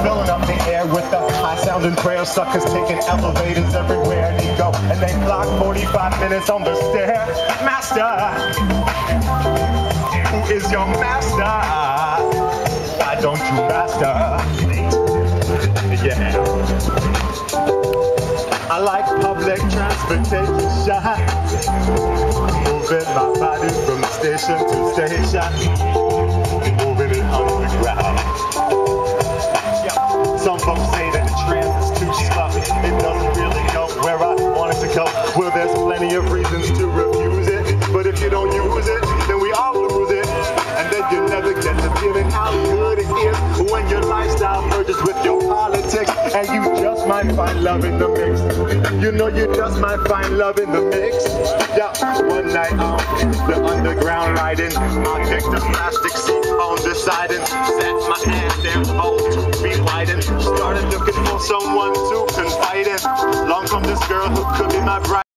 filling up the air with the high-sounding prayer. Suckers taking elevators everywhere they go, and they block 45 minutes on the stair. Master, who is your master? Why don't you master? Yeah. I like public transportation, moving my body from station to station, moving it underground. Yeah. Some folks say that the trans is too slow, it doesn't really go where I want it to go. Well, there's plenty of reasons to refuse it, but if you don't use it, then we all lose it, and then you never get the feeling how good it is when your lifestyle merges with your politics, and you just might find love in the mix. You know you just might find love in the mix. Yeah, one night on the underground riding, I picked a plastic seat on the side and sat my ass down, all 2 feet wide, and started looking for someone to confide in. Long come this girl who could be my bride.